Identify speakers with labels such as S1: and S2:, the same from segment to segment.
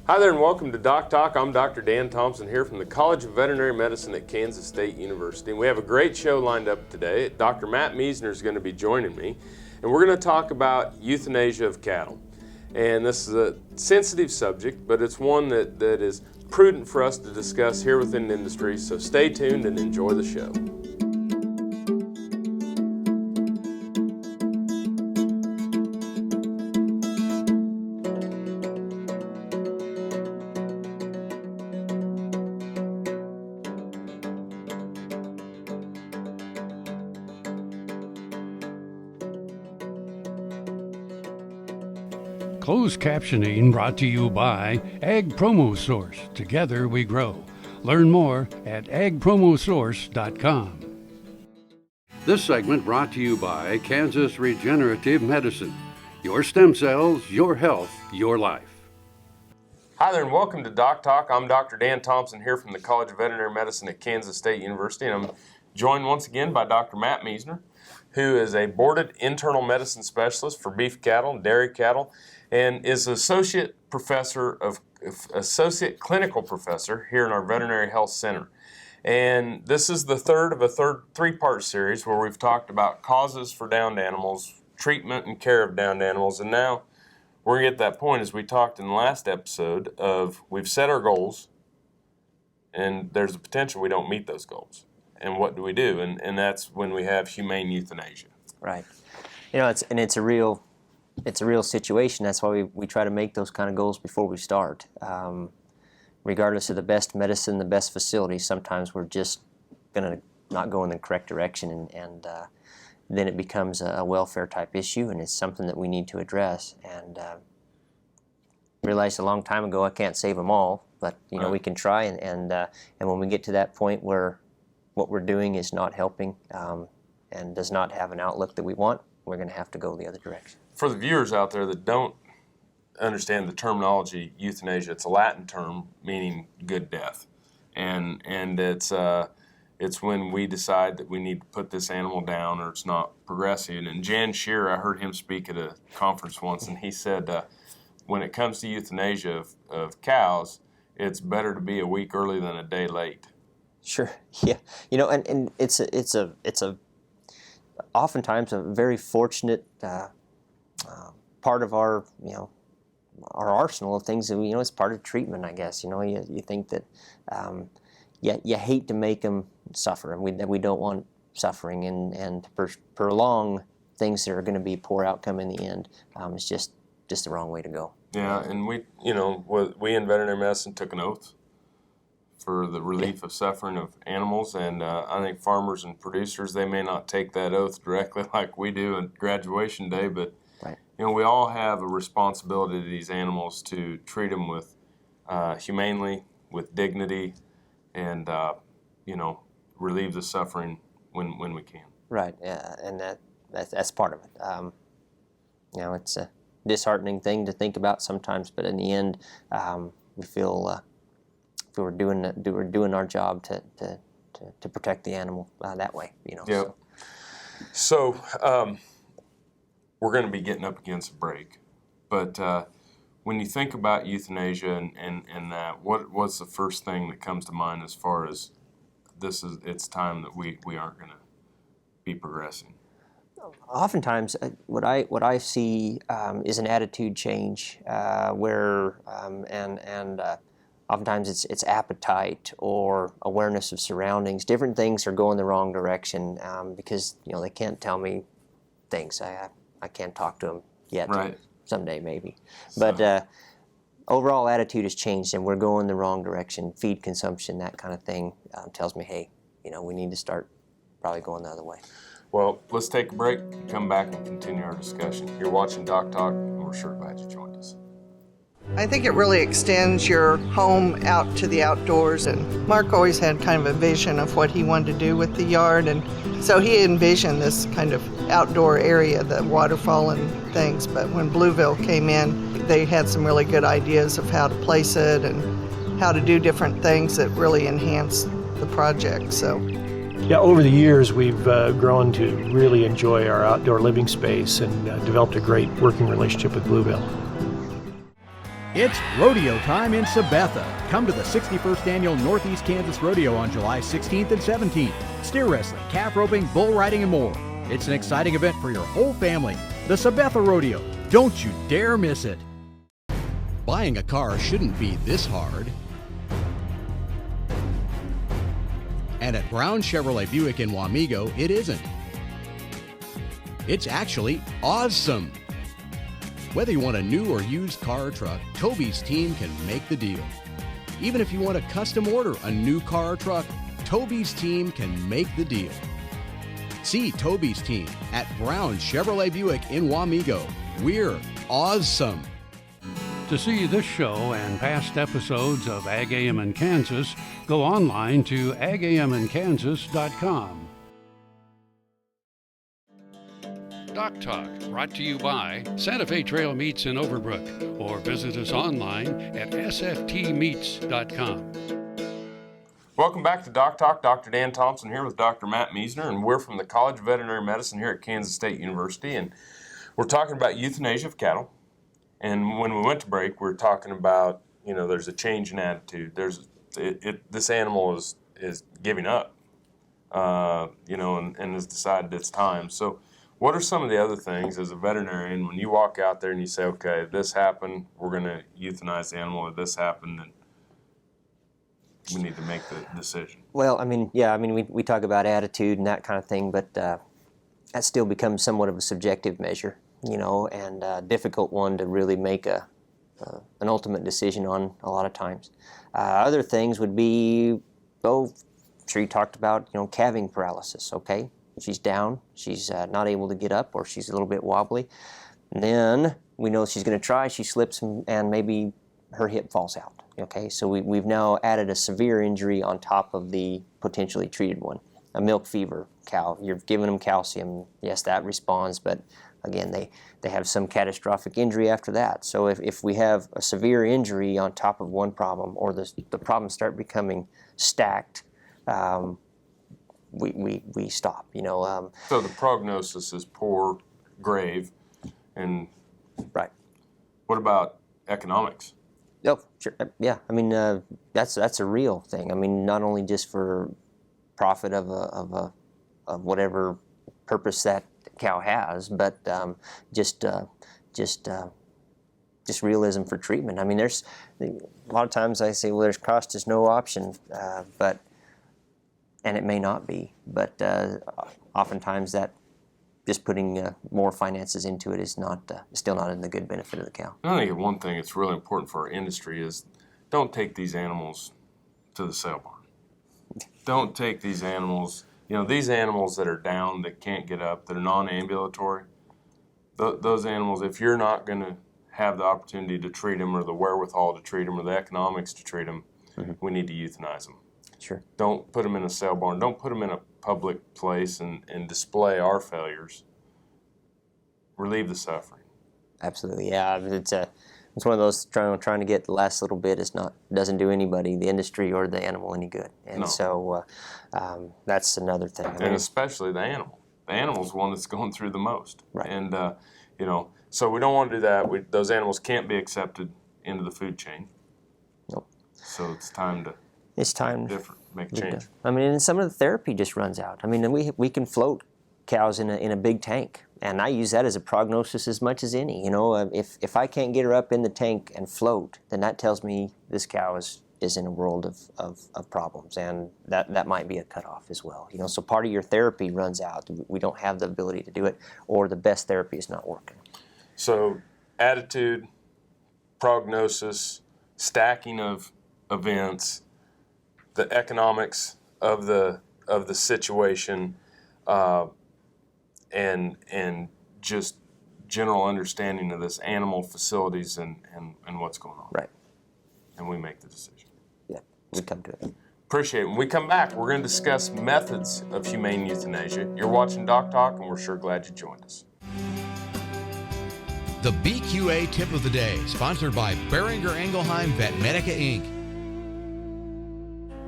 S1: Hi there and welcome to DocTalk. I'm Dr. Dan Thomson here from the College of Veterinary Medicine at Kansas State University. And we have a great show lined up today. Dr. Matt Miesner is going to be joining me, and we're going to talk about euthanasia of cattle. And this is a sensitive subject, but it's one that is prudent for us to discuss here within the industry, so stay tuned and enjoy the show.
S2: Closed captioning brought to you by Ag Promo Source. Together we grow. Learn more at agpromosource.com. This segment brought to you by Kansas Regenerative Medicine. Your stem cells, your health, your life.
S1: Hi there and welcome to DocTalk. I'm Dr. Dan Thomson here from the College of Veterinary Medicine at Kansas State University, and I'm joined once again by Dr. Matt Miesner, who is a boarded internal medicine specialist for beef cattle and dairy cattle, and is associate clinical professor here in our veterinary health center. And this is the third of a three-part series where we've talked about causes for downed animals, treatment and care of downed animals, and now we're going to get that point, as we talked in the last episode, of we've set our goals and there's a potential we don't meet those goals. And what do we do? And that's when we have humane euthanasia.
S3: Right. You know, it's a real situation. That's why we try to make those kind of goals before we start. Regardless of the best medicine, the best facility, sometimes we're just going to not go in the correct direction, and then it becomes a welfare type issue, and it's something that we need to address. And realized a long time ago I can't save them all, but you know, we can try. And when we get to that point where what we're doing is not helping and does not have an outlook that we want, we're going to have to go the other direction. For the viewers out there that don't understand the terminology euthanasia, it's a Latin term meaning good death, and it's when we decide that we need to put this animal down or it's not progressing. And Jan Shearer, I heard him speak at a conference once, and he said when it comes to euthanasia of cows, it's better to be a week early than a day late. Sure. Yeah. You know, and it's a oftentimes a very fortunate part of our our arsenal of things that it's part of treatment, I guess. You think that you hate to make them suffer, and that we don't want suffering, and to prolong things that are going to be poor outcome in the end. It's just the wrong way to go. Yeah, and we in veterinary medicine took an oath for the relief of suffering of animals, and I think farmers and producers, they may not take that oath directly like we do at graduation day, but we all have a responsibility to these animals to treat them with humanely, with dignity, and relieve the suffering when we can. Right, yeah, and that's part of it. It's a disheartening thing to think about sometimes, but in the end, we feel we're doing our job to protect the animal that way. Yeah. So we're going to be getting up against a break, but when you think about euthanasia and that, what's the first thing that comes to mind as far as it's time that we aren't going to be progressing? Oftentimes, what I see is an attitude change where oftentimes it's appetite or awareness of surroundings. Different things are going the wrong direction because they can't tell me things. I can't talk to them yet. Right. Someday maybe. So. But overall attitude has changed, and we're going the wrong direction. Feed consumption, that kind of thing, tells me, hey, we need to start probably going the other way. Well, let's take a break and come back and continue our discussion. You're watching DocTalk, and we're sure glad you joined us.
S4: I think it really extends your home out to the outdoors, and Mark always had kind of a vision of what he wanted to do with the yard, and so he envisioned this kind of outdoor area, the waterfall and things, but when Blueville came in, they had some really good ideas of how to place it and how to do different things that really enhance the project. So,
S5: yeah, over the years we've grown to really enjoy our outdoor living space and developed a great working relationship with Blueville.
S6: It's rodeo time in Sabetha. Come to the 61st Annual Northeast Kansas Rodeo on July 16th and 17th. Steer wrestling, calf roping, bull riding, and more. It's an exciting event for your whole family. The Sabetha Rodeo. Don't you dare miss it. Buying a car shouldn't be this hard. And at Brown Chevrolet Buick in Wamego, it isn't. It's actually awesome. Whether you want a new or used car or truck, Toby's team can make the deal. Even if you want to custom order a new car or truck, Toby's team can make the deal. See Toby's team at Brown Chevrolet Buick in Wamego. We're awesome.
S2: To see this show and past episodes of Ag AM in Kansas, go online to agaminkansas.com. DocTalk, brought to you by Santa Fe Trail Meats in Overbrook, or visit us online at sftmeats.com.
S1: Welcome back to DocTalk. Dr. Dan Thomson here with Dr. Matt Miesner, and we're from the College of Veterinary Medicine here at Kansas State University, and we're talking about euthanasia of cattle. And when we went to break, we were talking about, there's a change in attitude. This animal is giving up, and has decided it's time. So what are some of the other things as a veterinarian when you walk out there and you say, okay, this happened, we're going to euthanize the animal, or this happened, and we need to make the decision?
S3: Well, we talk about attitude and that kind of thing, but that still becomes somewhat of a subjective measure, and a difficult one to really make an ultimate decision on a lot of times. Other things would be, I'm sure you talked about, calving paralysis, okay? She's down, she's not able to get up, or she's a little bit wobbly. And then we know she's going to try, she slips and maybe her hip falls out. Okay, so we've now added a severe injury on top of the potentially treated one. A milk fever cow, you're giving them calcium, yes, that responds, but again, they have some catastrophic injury after that. So if we have a severe injury on top of one problem, or the problems start becoming stacked, we stop,
S1: So the prognosis is poor, grave, and
S3: right.
S1: What about economics?
S3: Oh, sure. Yeah. That's a real thing. Not only just for profit of whatever purpose that cow has, but just realism for treatment. There's a lot of times I say, well, there's cost is no option, and it may not be, but oftentimes that just putting more finances into it is not still not in the good benefit of the cow.
S1: I think one thing that's really important for our industry is don't take these animals to the sale barn. Don't take these animals, these animals that are down, that can't get up, that are non-ambulatory, those animals, if you're not going to have the opportunity to treat them, or the wherewithal to treat them, or the economics to treat them, we need to euthanize them.
S3: Sure.
S1: Don't put them in a sale barn. Don't put them in a public place and display our failures. Relieve the suffering. Absolutely.
S3: Yeah, it's one of those trying to get the last little bit doesn't do anybody, the industry or the animal, any good. And so that's another thing.
S1: And especially the animal. The animal's the one that's going through the most.
S3: Right.
S1: And so we don't want to do that. Those animals can't be accepted into the food chain.
S3: Nope.
S1: So it's time to.
S3: It's time
S1: make a change.
S3: And some of the therapy just runs out. We can float cows in a big tank, and I use that as a prognosis as much as any. If I can't get her up in the tank and float, then that tells me this cow is in a world of problems, and that might be a cutoff as well. So part of your therapy runs out. We don't have the ability to do it, or the best therapy is not working.
S1: So attitude, prognosis, stacking of events, the economics of the situation, and just general understanding of this animal facilities and what's going on.
S3: Right.
S1: And we make the decision.
S3: Yeah, we come to it.
S1: Appreciate it. When we come back, we're going to discuss methods of humane euthanasia. You're watching DocTalk, and we're sure glad you joined us.
S7: The BQA Tip of the Day, sponsored by Beringer Engelheim Vetmedica, Inc.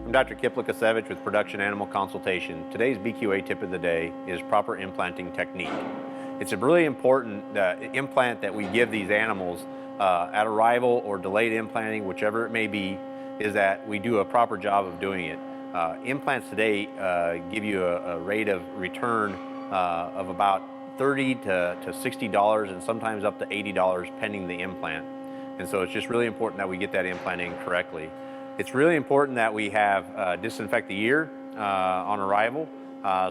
S8: I'm Dr. Kip Lukasevich with Production Animal Consultation. Today's BQA tip of the day is proper implanting technique. It's a really important implant that we give these animals at arrival or delayed implanting, whichever it may be, is that we do a proper job of doing it. Implants today give you a rate of return of about $30 to $60 and sometimes up to $80 pending the implant. And so it's just really important that we get that implanting correctly. It's really important that we have disinfect the ear on arrival.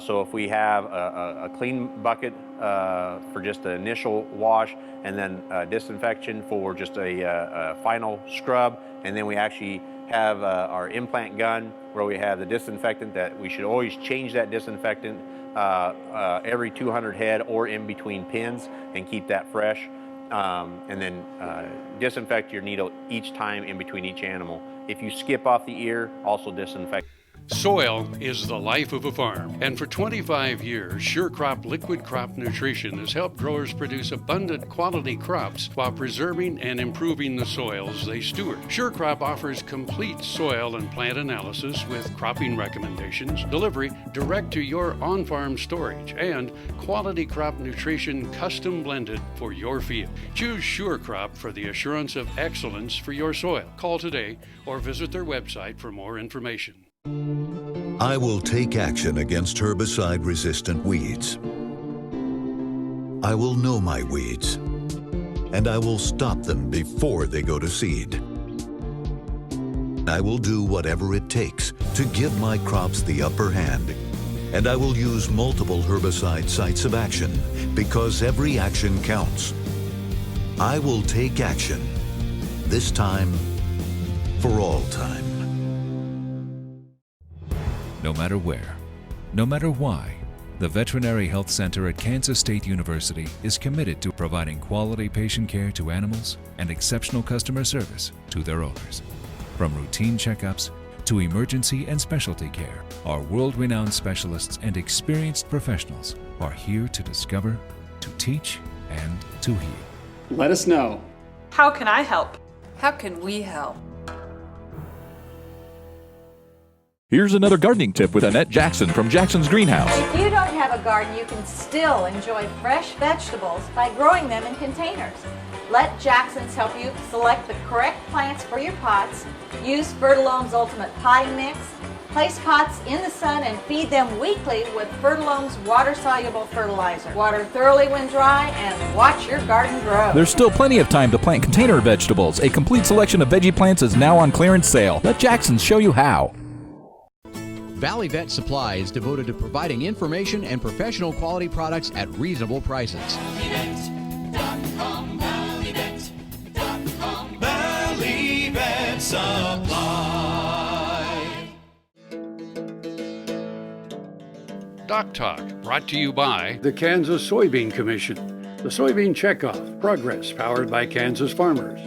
S8: So if we have a clean bucket for just the initial wash, and then disinfection for just a final scrub, and then we actually have our implant gun where we have the disinfectant that we should always change that disinfectant every 200 head or in between pins and keep that fresh. And then disinfect your needle each time in between each animal. If you skip off the ear, also disinfect.
S2: Soil is the life of a farm, and for 25 years, SureCrop Liquid Crop Nutrition has helped growers produce abundant quality crops while preserving and improving the soils they steward. SureCrop offers complete soil and plant analysis with cropping recommendations, delivery direct to your on-farm storage, and quality crop nutrition custom blended for your field. Choose SureCrop for the assurance of excellence for your soil. Call today or visit their website for more information.
S9: I will take action against herbicide-resistant weeds. I will know my weeds, and I will stop them before they go to seed. I will do whatever it takes to give my crops the upper hand, and I will use multiple herbicide sites of action because every action counts. I will take action, this time for all time.
S10: No matter where, no matter why, the Veterinary Health Center at Kansas State University is committed to providing quality patient care to animals and exceptional customer service to their owners. From routine checkups to emergency and specialty care, our world-renowned specialists and experienced professionals are here to discover, to teach, and to heal.
S11: Let us know.
S12: How can I help?
S13: How can we help?
S14: Here's another gardening tip with Annette Jackson from Jackson's Greenhouse.
S15: If you don't have a garden, you can still enjoy fresh vegetables by growing them in containers. Let Jackson's help you select the correct plants for your pots. Use Fertilome's Ultimate Potting Mix. Place pots in the sun and feed them weekly with Fertilome's water-soluble fertilizer. Water thoroughly when dry and watch your garden grow.
S14: There's still plenty of time to plant container vegetables. A complete selection of veggie plants is now on clearance sale. Let Jackson's show you how.
S6: Valley Vet Supply is devoted to providing information and professional quality products at reasonable prices.
S16: ValleyVet.com, ValleyVet.com, Valley Vet Supply.
S2: DocTalk, brought to you by the Kansas Soybean Commission. The Soybean Checkoff, progress powered by Kansas farmers.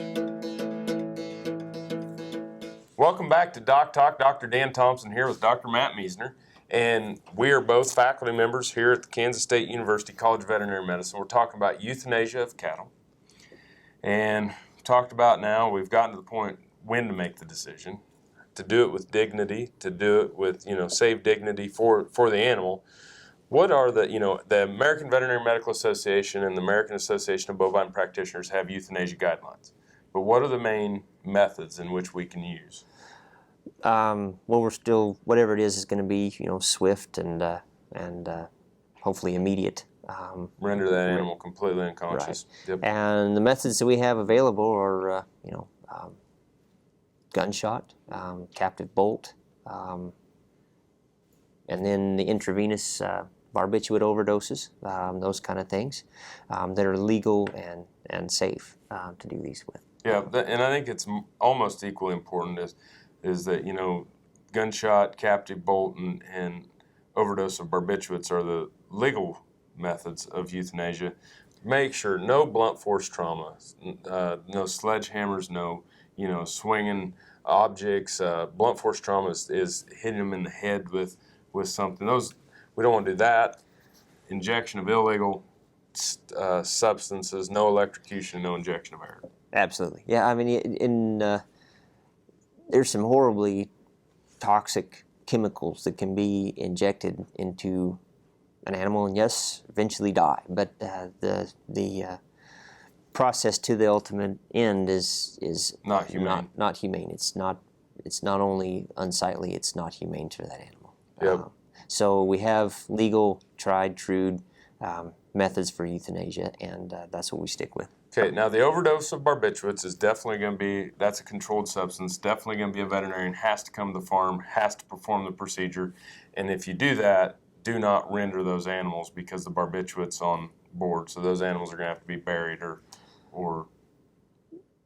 S1: Welcome back to DocTalk. Dr. Dan Thomson here with Dr. Matt Miesner, and we are both faculty members here at the Kansas State University College of Veterinary Medicine. We're talking about euthanasia of cattle, and talked about now we've gotten to the point when to make the decision, to do it with dignity, to do it with, save dignity for the animal. What are the American Veterinary Medical Association and the American Association of Bovine Practitioners have euthanasia guidelines, but what are the main methods in which we can use?
S3: Well, we're still, whatever it is going to be, swift and hopefully immediate.
S1: Render that animal completely unconscious.
S3: Right.
S1: Yep.
S3: And the methods that we have available are, gunshot, captive bolt, and then the intravenous barbiturate overdoses, those kind of things that are legal and safe to do these with.
S1: Yeah, and I think it's almost equally important is that, gunshot, captive bolt, and overdose of barbiturates are the legal methods of euthanasia. Make sure no blunt force trauma, no sledgehammers, no, swinging objects. Blunt force trauma is hitting them in the head with something. We don't want to do that. Injection of illegal substances, no electrocution, no injection of air.
S3: Absolutely. Yeah, I mean, there's some horribly toxic chemicals that can be injected into an animal and, yes, eventually die. But the process to the ultimate end is
S1: not humane.
S3: Not humane. It's not only unsightly, it's not humane to that animal.
S1: Yep.
S3: So we have legal, tried, true methods for euthanasia, and that's what we stick with.
S1: Okay, now the overdose of barbiturates is definitely going to be, that's a controlled substance, definitely going to be a veterinarian, has to come to the farm, has to perform the procedure, and if you do that, do not render those animals because the barbiturate's on board, so those animals are going to have to be buried or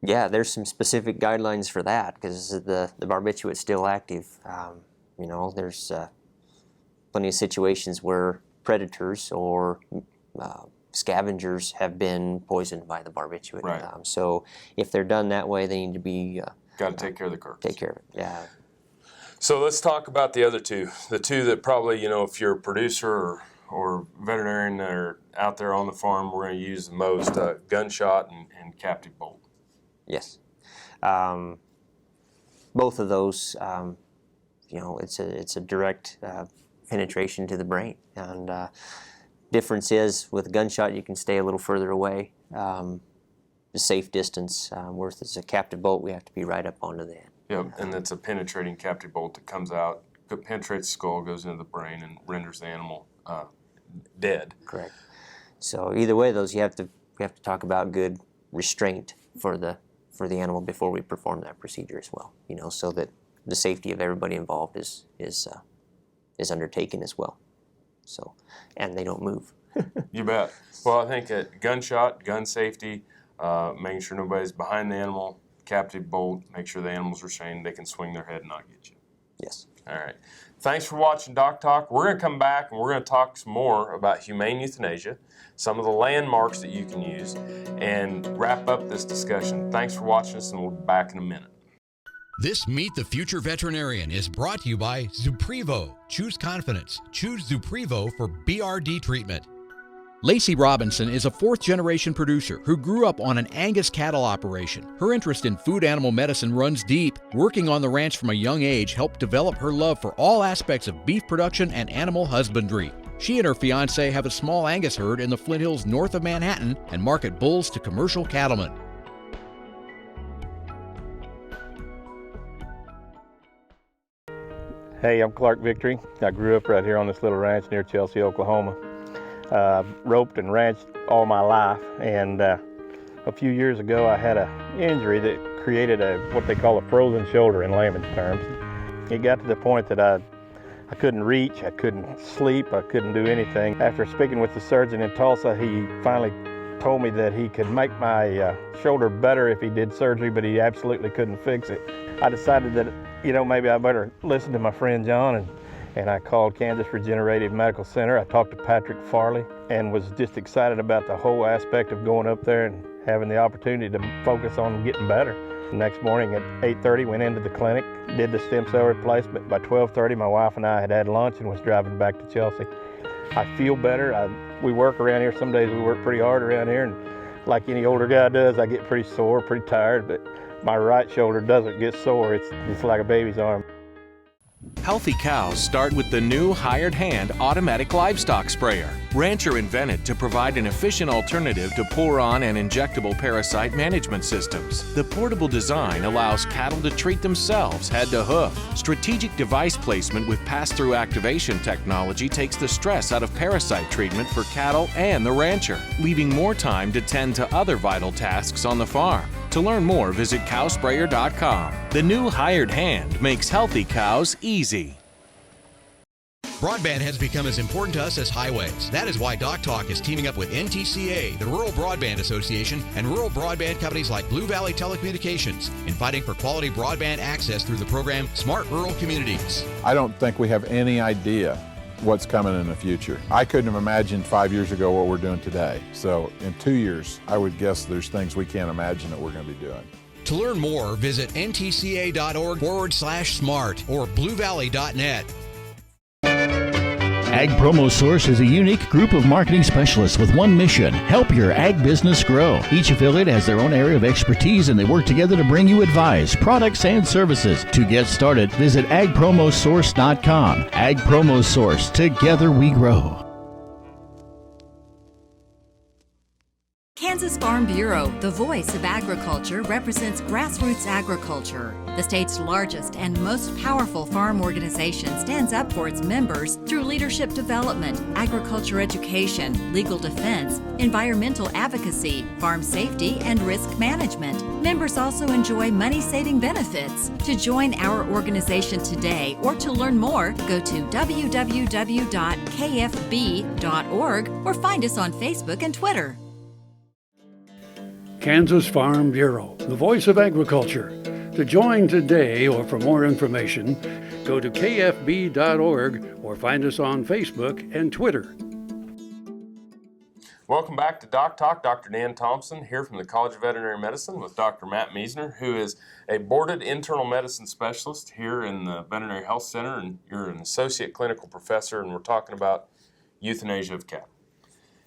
S3: Yeah, there's some specific guidelines for that because the barbiturate's still active. There's plenty of situations where predators or scavengers have been poisoned by the barbiturate.
S1: Right.
S3: So if they're done that way, they need to be
S1: got to take care of the carcass.
S3: Take care of it. Yeah.
S1: So let's talk about the other two. The two that probably, if you're a producer or veterinarian that are out there on the farm, we're going to use the most, Gunshot and captive bolt.
S3: Yes. Both of those, it's a direct penetration to the brain. And difference is with Gunshot, you can stay a little further away, a safe distance. Whereas it's a captive bolt, we have to be right up onto the end.
S1: Yep, and it's a penetrating captive bolt that comes out, penetrates the skull, goes into the brain, and renders the animal dead.
S3: Correct. So either way, we have to talk about good restraint for the animal before we perform that procedure as well. So that the safety of everybody involved is undertaken as well. So, and they don't move.
S1: You bet. Well, I think at Gunshot, gun safety, making sure nobody's behind the animal, captive bolt, make sure the animals are trained, they can swing their head and not get you.
S3: Yes.
S1: All right. Thanks for watching DocTalk. We're going to come back and we're going to talk some more about humane euthanasia, some of the landmarks that you can use, and wrap up this discussion. Thanks for watching us, and we'll be back in a minute.
S7: This Meet the Future Veterinarian is brought to you by Zuprevo. Choose confidence. Choose Zuprevo for BRD treatment.
S14: Lacey Robinson is a fourth-generation producer who grew up on an Angus cattle operation. Her interest in food animal medicine runs deep. Working on the ranch from a young age helped develop her love for all aspects of beef production and animal husbandry. She and her fiancé have a small Angus herd in the Flint Hills north of Manhattan and market bulls to commercial cattlemen.
S5: Hey, I'm Clark Victory. I grew up right here on this little ranch near Chelsea, Oklahoma. Roped and ranched all my life, and a few years ago I had an injury that created what they call a frozen shoulder in layman's terms. It got to the point that I couldn't reach, I couldn't sleep, I couldn't do anything. After speaking with the surgeon in Tulsa, he finally told me that he could make my shoulder better if he did surgery, but he absolutely couldn't fix it. I decided that, maybe I better listen to my friend John, and I called Kansas Regenerative Medical Center. I talked to Patrick Farley and was just excited about the whole aspect of going up there and having the opportunity to focus on getting better. The next morning at 8:30, went into the clinic, did the stem cell replacement. By 12:30, my wife and I had lunch and was driving back to Chelsea. I feel better. We work around here. Some days we work pretty hard around here, and like any older guy does, I get pretty sore, pretty tired, but my right shoulder doesn't get sore. It's like a baby's arm.
S11: Healthy cows start with the new hired hand automatic livestock sprayer. Rancher invented to provide an efficient alternative to pour-on and injectable parasite management systems. The portable design allows cattle to treat themselves head to hoof. Strategic device placement with pass-through activation technology takes the stress out of parasite treatment for cattle and the rancher, leaving more time to tend to other vital tasks on the farm. To learn more, visit cowsprayer.com. The new hired hand makes healthy cows easy.
S7: Broadband has become as important to us as highways. That is why DocTalk is teaming up with NTCA, the Rural Broadband Association, and rural broadband companies like Blue Valley Telecommunications in fighting for quality broadband access through the program Smart Rural Communities.
S12: I don't think we have any idea what's coming in the future. I couldn't have imagined 5 years ago what we're doing today. So in 2 years, I would guess there's things we can't imagine that we're going to be doing.
S7: To learn more, visit ntca.org/smart or bluevalley.net.
S13: Ag Promo Source is a unique group of marketing specialists with one mission: help your ag business grow. Each affiliate has their own area of expertise, and they work together to bring you advice, products, and services. To get started, visit agpromosource.com. Ag Promo Source. Together we grow.
S17: Kansas Farm Bureau, the voice of agriculture, represents grassroots agriculture. The state's largest and most powerful farm organization stands up for its members through leadership development, agriculture education, legal defense, environmental advocacy, farm safety, and risk management. Members also enjoy money-saving benefits. To join our organization today or to learn more, go to www.kfb.org or find us on Facebook and Twitter.
S2: Kansas Farm Bureau, the voice of agriculture. To join today or for more information, go to kfb.org or find us on Facebook and Twitter.
S1: Welcome back to DocTalk. Dr. Dan Thomson here from the College of Veterinary Medicine with Dr. Matt Miesner, who is a boarded internal medicine specialist here in the Veterinary Health Center, and you're an associate clinical professor, and we're talking about euthanasia of cattle.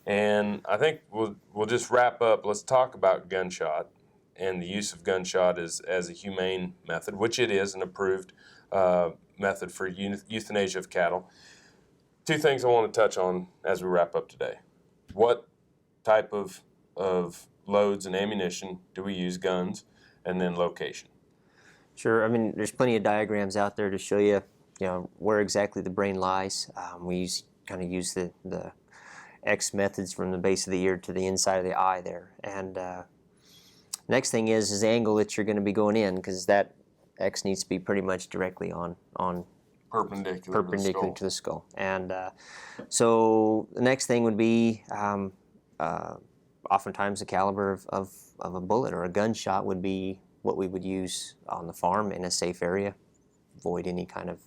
S1: And I think we'll just wrap up. Let's talk about gunshot and the use of gunshot as a humane method, which it is, an approved method for euthanasia of cattle. Two things I want to touch on as we wrap up today. What type of loads and ammunition do we use, guns, and then location?
S3: Sure. I mean, there's plenty of diagrams out there to show you, where exactly the brain lies. We use the X methods from the base of the ear to the inside of the eye there. And next thing is the angle that you're going to be going in, because that X needs to be pretty much directly on perpendicular to the skull. And so the next thing would be oftentimes the caliber of a bullet or a gunshot would be what we would use on the farm in a safe area, avoid any kind of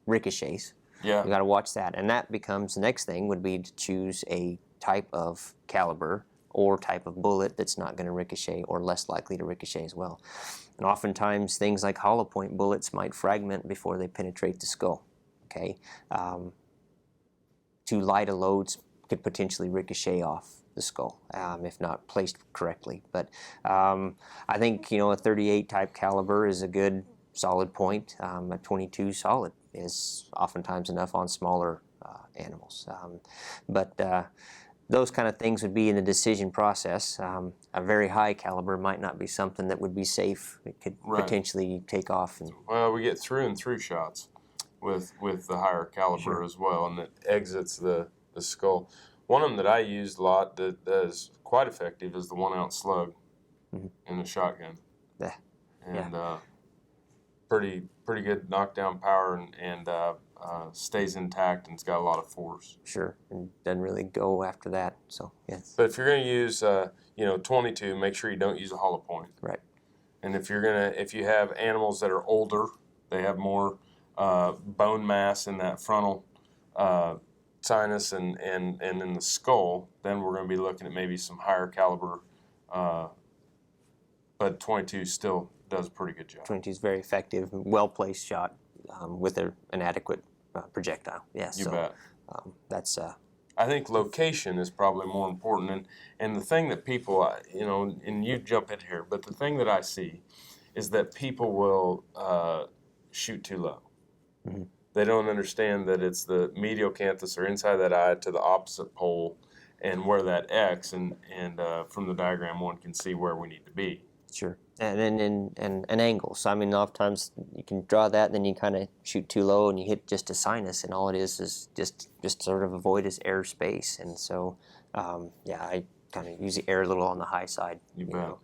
S3: ricochets.
S1: Yeah.
S3: You got to watch that. And that becomes the next thing would be to choose a type of caliber or type of bullet that's not going to ricochet or less likely to ricochet as well. And oftentimes things like hollow point bullets might fragment before they penetrate the skull. Okay, too light a loads could potentially ricochet off the skull if not placed correctly. But I think a 38 type caliber is a good solid point. A 22 solid is oftentimes enough on smaller animals. But those kind of things would be in the decision process. A very high caliber might not be something that would be safe. It could potentially take off.
S1: Well, we get through and through shots with the higher caliber as well, and it exits the skull. One of them that I used a lot that is quite effective is the 1 ounce slug in the shotgun. And pretty good knockdown power and stays intact and it's got a lot of force.
S3: Sure, and doesn't really go after that. So yes.
S1: But if you're going to use 22, make sure you don't use a hollow point.
S3: Right.
S1: And if you have animals that are older, they have more bone mass in that frontal sinus and in the skull, then we're going to be looking at maybe some higher caliber. But 22 still does a pretty good job.
S3: 22 is very effective, well-placed shot with an adequate projectile. Yes.
S1: You bet.
S3: That's.
S1: I think location is probably more important, and the thing that people, and you jump in here, but the thing that I see is that people will shoot too low.
S3: Mm-hmm.
S1: They don't understand that it's the medial canthus or inside that eye to the opposite pole, and where that X and from the diagram one can see where we need to be.
S3: Sure. And angles. I mean, oftentimes you can draw that, and then you kind of shoot too low, and you hit just a sinus, and all it is just sort of avoid is air space. And so, I kind of use the air a little on the high side.
S1: You bet.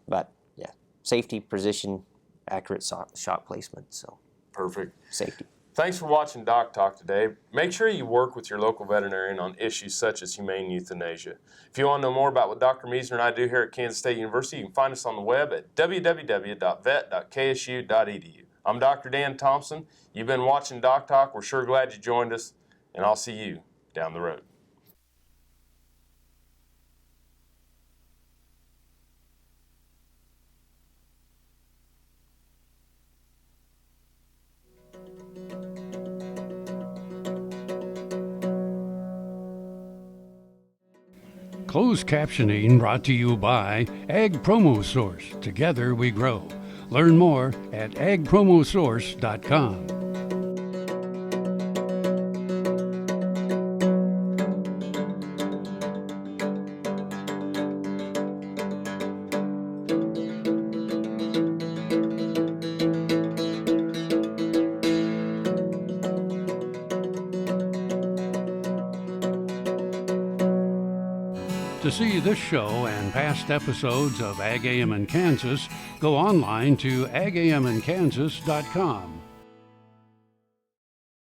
S3: But yeah, safety, position, accurate shot placement. So
S1: perfect.
S3: Safety.
S1: Thanks for watching DocTalk today. Make sure you work with your local veterinarian on issues such as humane euthanasia. If you want to know more about what Dr. Miesner and I do here at Kansas State University, you can find us on the web at www.vet.ksu.edu. I'm Dr. Dan Thomson. You've been watching DocTalk. We're sure glad you joined us, and I'll see you down the road.
S2: Closed captioning brought to you by Ag Promo Source. Together we grow. Learn more at agpromosource.com. To see this show and past episodes of Ag AM in Kansas, go online to agaminkansas.com.